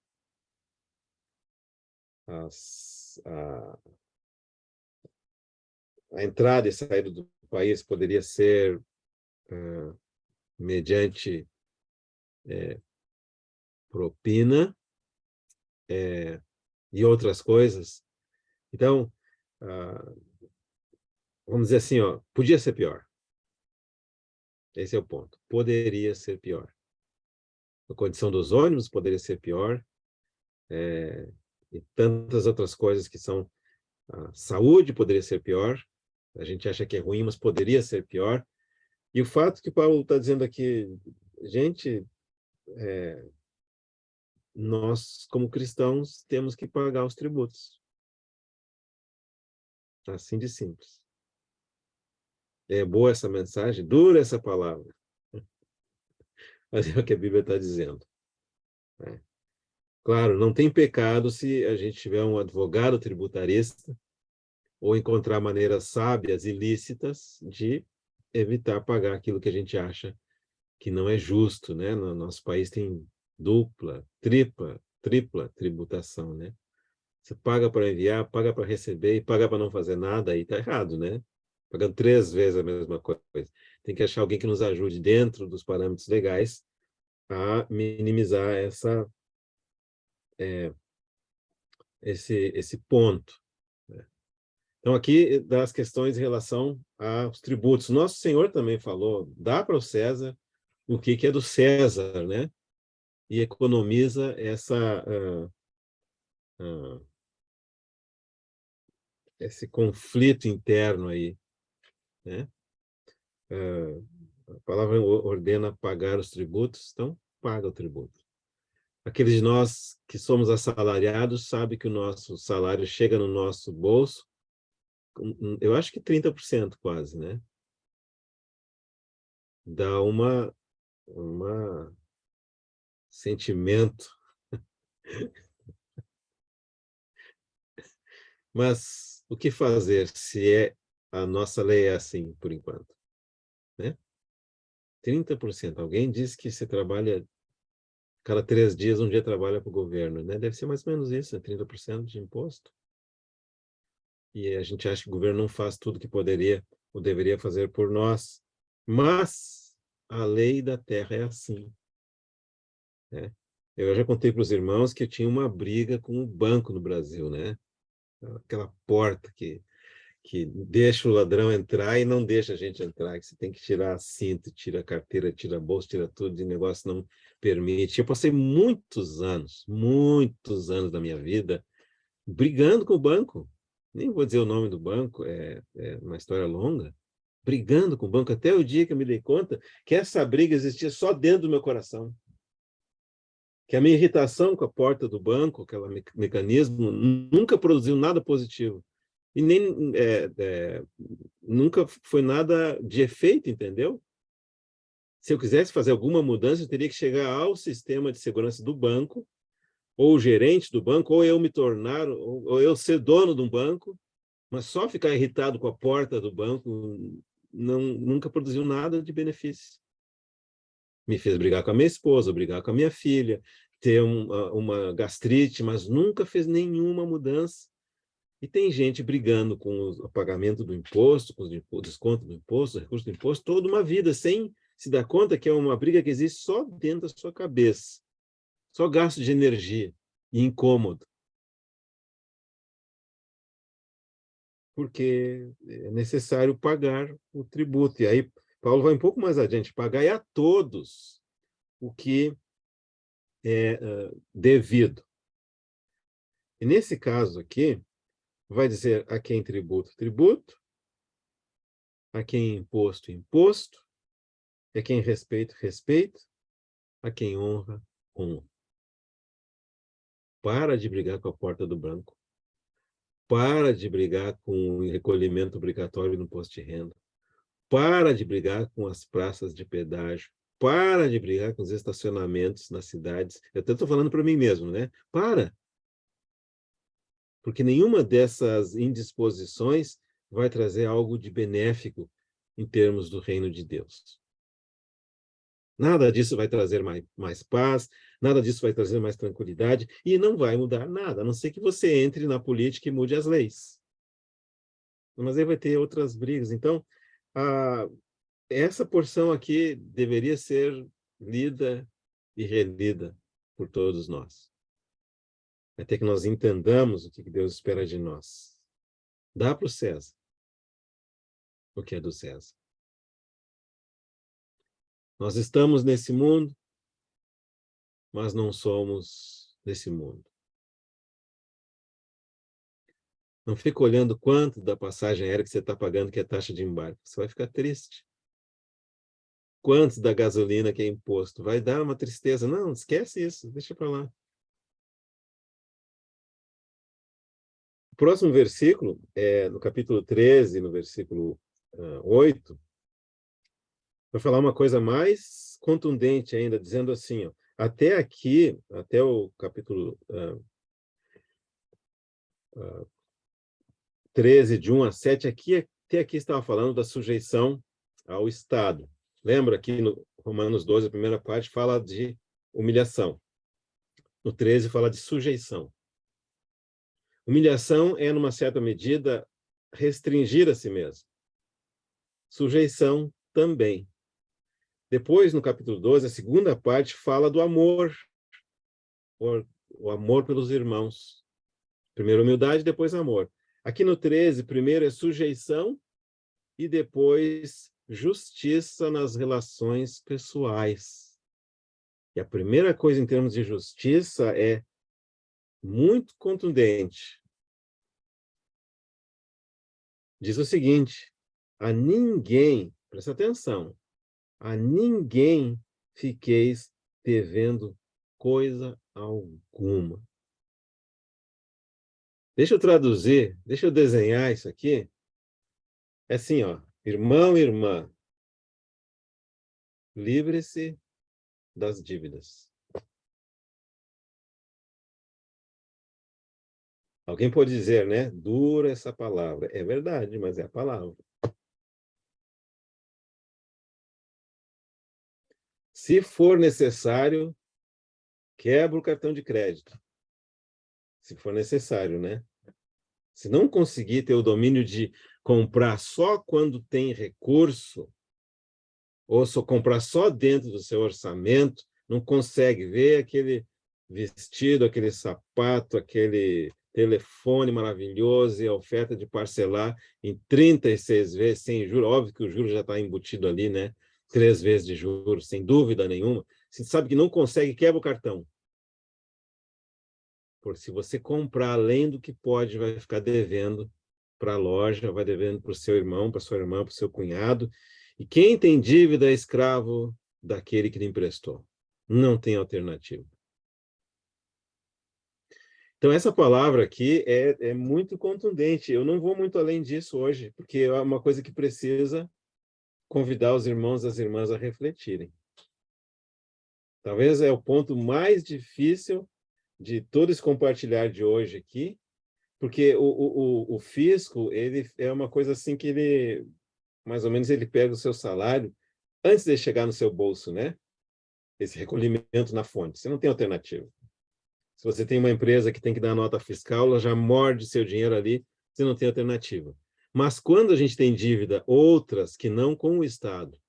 a entrada e saída do país poderia ser mediante propina e outras coisas. Então, vamos dizer assim, ó, podia ser pior. Esse é o ponto. Poderia ser pior. A condição dos ônibus poderia ser pior, e tantas outras coisas que são a saúde poderia ser pior. A gente acha que é ruim, mas poderia ser pior. E o fato que Paulo está dizendo aqui, gente, nós, como cristãos, temos que pagar os tributos. Assim de simples. É boa essa mensagem, dura essa palavra, mas é o que a Bíblia está dizendo. Né? Claro, não tem pecado se a gente tiver um advogado tributarista ou encontrar maneiras sábias e lícitas de evitar pagar aquilo que a gente acha que não é justo, né? No nosso país tem dupla, tripla tributação, né? Você paga para enviar, paga para receber e paga para não fazer nada, aí tá errado, né? Pagando 3 vezes a mesma coisa. Tem que achar alguém que nos ajude dentro dos parâmetros legais a minimizar esse ponto. Né? Então, aqui, das questões em relação aos tributos. Nosso Senhor também falou, dá para o César o que é do César, né? E economiza esse conflito interno aí, né? A palavra ordena pagar os tributos, então paga o tributo. Aqueles de nós que somos assalariados sabe que o nosso salário chega no nosso bolso, eu acho que 30% quase, né? Dá uma sentimento. Mas o que fazer se a nossa lei é assim, por enquanto? Né? 30%. Alguém disse que você trabalha, cada 3 dias, um dia trabalha para o governo. Né? Deve ser mais ou menos isso, 30% de imposto. E a gente acha que o governo não faz tudo que poderia ou deveria fazer por nós. Mas a lei da terra é assim. Né? Eu já contei para os irmãos que eu tinha uma briga com o banco no Brasil, né? Aquela porta que deixa o ladrão entrar e não deixa a gente entrar, que você tem que tirar cinto, tira a carteira, tira a bolsa, tira tudo, e o negócio não permite. Eu passei muitos anos da minha vida brigando com o banco. Nem vou dizer o nome do banco, é uma história longa. Brigando com o banco, até o dia que eu me dei conta que essa briga existia só dentro do meu coração. Que a minha irritação com a porta do banco, aquele mecanismo, nunca produziu nada positivo. E nem nunca foi nada de efeito, entendeu? Se eu quisesse fazer alguma mudança, eu teria que chegar ao sistema de segurança do banco, ou o gerente do banco, ou eu me tornar, ou eu ser dono de um banco, mas só ficar irritado com a porta do banco nunca produziu nada de benefício. Me fez brigar com a minha esposa, brigar com a minha filha, ter uma gastrite, mas nunca fez nenhuma mudança. E tem gente brigando com o pagamento do imposto, com o desconto do imposto, o recurso do imposto, toda uma vida, sem se dar conta que é uma briga que existe só dentro da sua cabeça. Só gasto de energia e incômodo. Porque é necessário pagar o tributo. E aí, Paulo vai um pouco mais adiante, pagar a todos o que é devido. E nesse caso aqui, vai dizer a quem tributo, tributo, a quem imposto, imposto, a quem respeito, respeito, a quem honra, honra. Para de brigar com a porta do banco. Para de brigar com o recolhimento obrigatório no imposto de renda. Para de brigar com as praças de pedágio. Para de brigar com os estacionamentos nas cidades. Eu até estou falando para mim mesmo, né? Para! Porque nenhuma dessas indisposições vai trazer algo de benéfico em termos do reino de Deus. Nada disso vai trazer mais paz, nada disso vai trazer mais tranquilidade, e não vai mudar nada, a não ser que você entre na política e mude as leis. Mas aí vai ter outras brigas. Então, essa porção aqui deveria ser lida e relida por todos nós. Até que nós entendamos o que Deus espera de nós. Dá para o César o que é do César. Nós estamos nesse mundo, mas não somos desse mundo. Não fica olhando quanto da passagem aérea que você está pagando, que é taxa de embarque. Você vai ficar triste. Quanto da gasolina que é imposto? Vai dar uma tristeza. Não, esquece isso, deixa para lá. O próximo versículo, no capítulo 13, no versículo 8, vai falar uma coisa mais contundente ainda, dizendo assim, ó, até aqui, até o capítulo 13, de 1 a 7, até aqui estava falando da sujeição ao Estado. Lembra que no Romanos 12, a primeira parte, fala de humilhação. No 13, fala de sujeição. Humilhação é, numa certa medida, restringir a si mesmo. Sujeição também. Depois, no capítulo 12, a segunda parte fala do amor. O amor pelos irmãos. Primeiro humildade, depois amor. Aqui no 13, primeiro é sujeição e depois justiça nas relações pessoais. E a primeira coisa em termos de justiça é muito contundente. Diz o seguinte: a ninguém, presta atenção, a ninguém fiqueis devendo coisa alguma. Deixa eu traduzir, deixa eu desenhar isso aqui. É assim, ó, irmão e irmã, livre-se das dívidas. Alguém pode dizer, né? Dura essa palavra. É verdade, mas é a palavra. Se for necessário, quebra o cartão de crédito. Se for necessário, né? Se não conseguir ter o domínio de comprar só quando tem recurso, ou só comprar só dentro do seu orçamento, não consegue ver aquele vestido, aquele sapato, aquele telefone maravilhoso e a oferta de parcelar em 36 vezes, sem juros. Óbvio que o juro já está embutido ali, né? 3 vezes de juros, sem dúvida nenhuma. Você sabe que não consegue, quebra o cartão. Porque se você comprar além do que pode, vai ficar devendo para a loja, vai devendo para o seu irmão, para sua irmã, para o seu cunhado. E quem tem dívida é escravo daquele que lhe emprestou. Não tem alternativa. Então, essa palavra aqui é muito contundente. Eu não vou muito além disso hoje, porque é uma coisa que precisa convidar os irmãos e as irmãs a refletirem. Talvez é o ponto mais difícil de todo esse compartilhar de hoje aqui, porque o fisco, ele é uma coisa assim que ele, mais ou menos, ele pega o seu salário antes de chegar no seu bolso, né? Esse recolhimento na fonte. Você não tem alternativa. Se você tem uma empresa que tem que dar nota fiscal, ela já morde seu dinheiro ali, você não tem alternativa. Mas quando a gente tem dívida, outras que não com o Estado,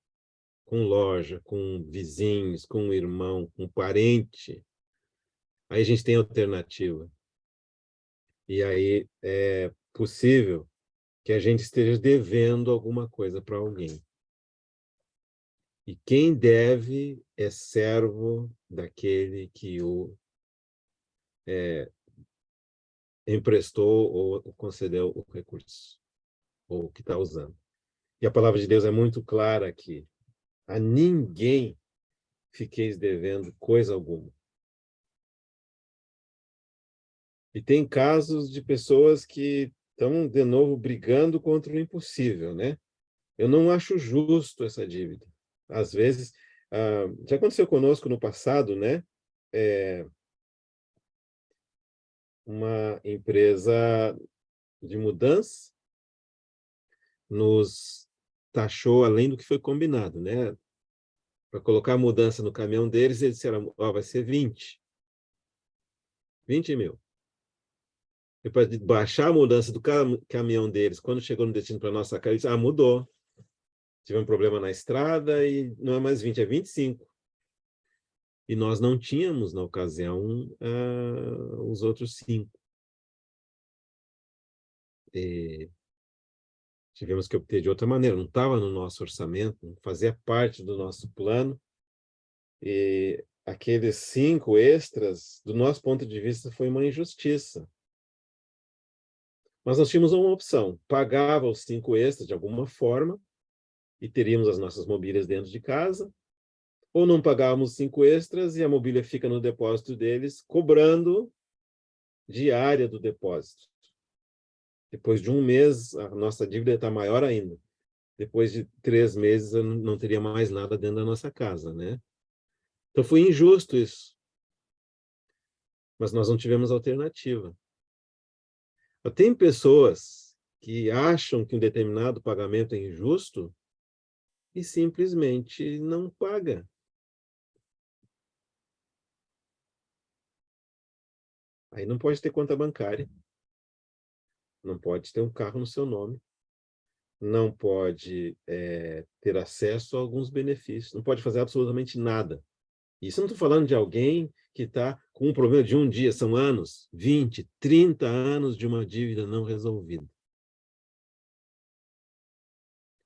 com loja, com vizinhos, com irmão, com parente, aí a gente tem alternativa. E aí é possível que a gente esteja devendo alguma coisa para alguém. E quem deve é servo daquele que o emprestou ou concedeu o recurso, ou que está usando. E a palavra de Deus é muito clara aqui. A ninguém fiqueis devendo coisa alguma. E tem casos de pessoas que estão, de novo, brigando contra o impossível, né? Eu não acho justo essa dívida. Às vezes, já aconteceu conosco no passado, né? Uma empresa de mudança nos taxou além do que foi combinado, né? Para colocar a mudança no caminhão deles, eles disseram, vai ser 20 mil. E para baixar a mudança do caminhão deles, quando chegou no destino para nossa casa, eles mudou. Tivemos um problema na estrada e não é mais 20, é 25. E nós não tínhamos, na ocasião, os outros 5. E tivemos que obter de outra maneira. Não estava no nosso orçamento, não fazia parte do nosso plano. E aqueles 5 extras, do nosso ponto de vista, foi uma injustiça. Mas nós tínhamos uma opção. Pagava os 5 extras de alguma forma e teríamos as nossas mobílias dentro de casa, ou não pagávamos 5 extras e a mobília fica no depósito deles, cobrando diária do depósito. Depois de 1 mês, a nossa dívida está maior ainda. Depois de 3 meses, eu não teria mais nada dentro da nossa casa, né? Então, foi injusto isso. Mas nós não tivemos alternativa. Tem pessoas que acham que um determinado pagamento é injusto e simplesmente não paga. Aí não pode ter conta bancária, não pode ter um carro no seu nome, não pode ter acesso a alguns benefícios, não pode fazer absolutamente nada. Isso eu não estou falando de alguém que está com um problema de um dia, são anos, 20, 30 anos de uma dívida não resolvida.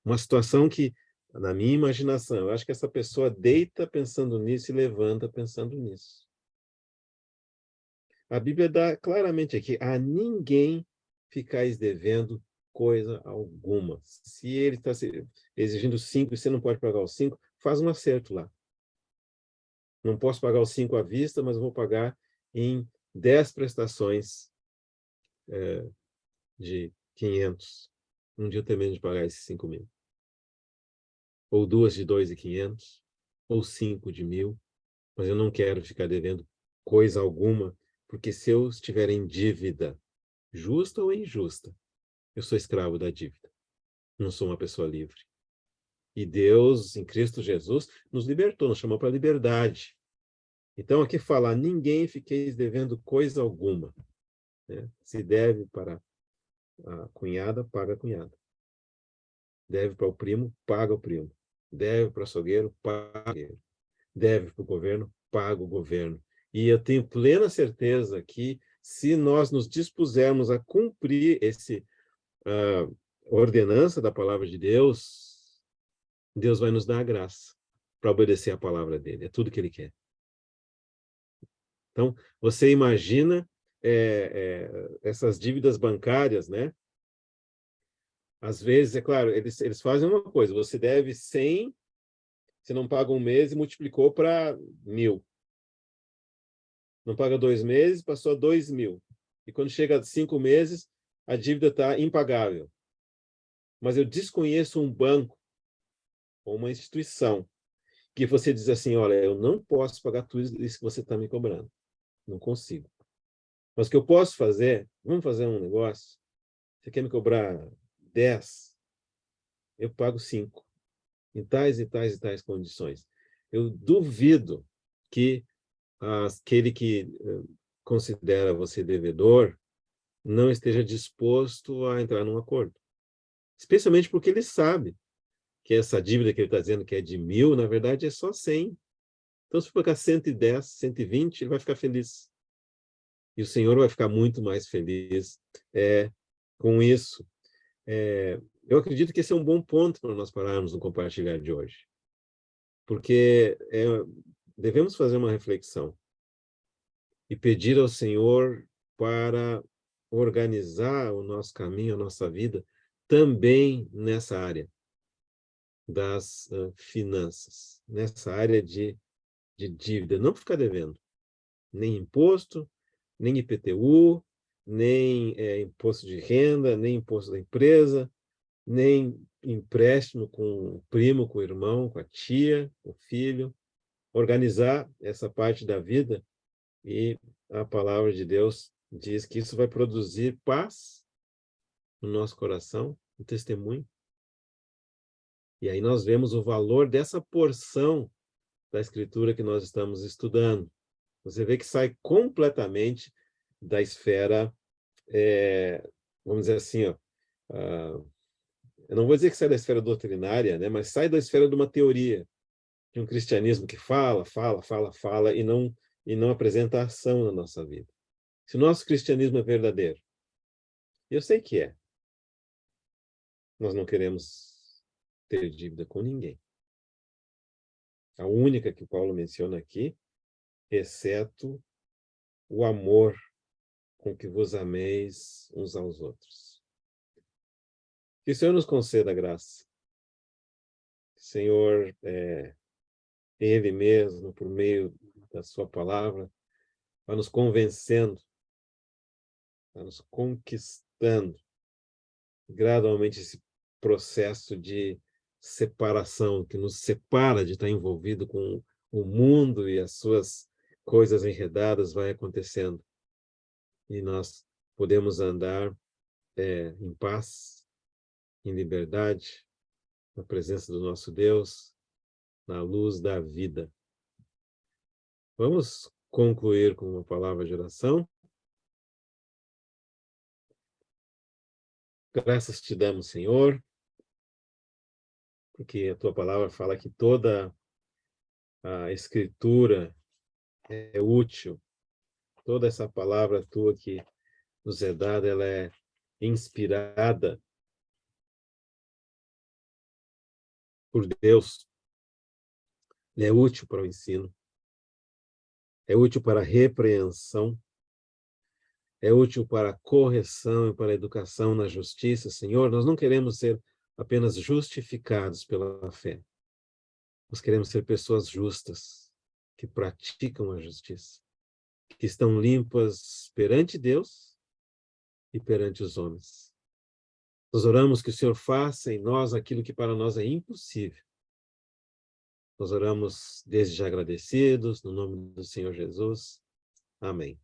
Uma situação que, na minha imaginação, eu acho que essa pessoa deita pensando nisso e levanta pensando nisso. A Bíblia dá claramente aqui, a ninguém ficais devendo coisa alguma. Se ele está exigindo 5 e você não pode pagar os 5, faz um acerto lá. Não posso pagar os 5 à vista, mas eu vou pagar em 10 prestações de 500. Um dia eu termino de pagar esses 5 mil. Ou 2 de 2.500, ou 5 de 1.000, mas eu não quero ficar devendo coisa alguma, porque se eu estiver em dívida, justa ou injusta, eu sou escravo da dívida. Não sou uma pessoa livre. E Deus, em Cristo Jesus, nos libertou, nos chamou para a liberdade. Então, aqui fala, ninguém fiqueis devendo coisa alguma. Né? Se deve para a cunhada, paga a cunhada. Deve para o primo, paga o primo. Deve para o açougueiro, paga o açougueiro. Deve para o governo, paga o governo. E eu tenho plena certeza que se nós nos dispusermos a cumprir a ordenança da palavra de Deus, Deus vai nos dar a graça para obedecer a palavra dele. É tudo que ele quer. Então, você imagina essas dívidas bancárias, né? Às vezes, é claro, eles fazem uma coisa, você deve 100, você não paga um mês e multiplicou para 1.000. Não paga 2 meses, passou a 2.000. E quando chega a 5 meses, a dívida está impagável. Mas eu desconheço um banco ou uma instituição que você diz assim, olha, eu não posso pagar tudo isso que você está me cobrando. Não consigo. Mas o que eu posso fazer, vamos fazer um negócio, você quer me cobrar 10, eu pago 5. Em tais e tais e tais condições. Eu duvido que aquele que considera você devedor não esteja disposto a entrar num acordo. Especialmente porque ele sabe que essa dívida que ele está dizendo que é de 1.000, na verdade é só 100. Então, se for ficar 110, 120, ele vai ficar feliz. E o Senhor vai ficar muito mais feliz com isso. Eu acredito que esse é um bom ponto para nós pararmos no compartilhar de hoje. Porque devemos fazer uma reflexão e pedir ao Senhor para organizar o nosso caminho, a nossa vida, também nessa área das finanças, nessa área de dívida. Não ficar devendo nem imposto, nem IPTU, nem imposto de renda, nem imposto da empresa, nem empréstimo com o primo, com o irmão, com a tia, com o filho. Organizar essa parte da vida, e a palavra de Deus diz que isso vai produzir paz no nosso coração, um testemunho. E aí nós vemos o valor dessa porção da Escritura que nós estamos estudando. Você vê que sai completamente da esfera, vamos dizer assim, ó, eu não vou dizer que sai da esfera doutrinária, né, mas sai da esfera de uma teoria, de um cristianismo que fala e não apresenta ação na nossa vida. Se o nosso cristianismo é verdadeiro, eu sei que é, nós não queremos ter dívida com ninguém. A única que Paulo menciona aqui, exceto o amor com que vos ameis uns aos outros. Que o Senhor nos conceda a graça. Que o Senhor, Ele mesmo, por meio da sua palavra, vai nos convencendo, vai nos conquistando gradualmente esse processo de separação, que nos separa de estar envolvido com o mundo e as suas coisas enredadas, vai acontecendo. E nós podemos andar em paz, em liberdade, na presença do nosso Deus, na luz da vida. Vamos concluir com uma palavra de oração. Graças te damos, Senhor, porque a tua palavra fala que toda a Escritura é útil. Toda essa palavra tua que nos é dada, ela é inspirada por Deus. Ela é útil para o ensino. É útil para a repreensão. É útil para a correção e para a educação na justiça. Senhor, nós não queremos ser apenas justificados pela fé. Nós queremos ser pessoas justas, que praticam a justiça, que estão limpas perante Deus e perante os homens. Nós oramos que o Senhor faça em nós aquilo que para nós é impossível. Nós oramos desde já agradecidos, no nome do Senhor Jesus. Amém.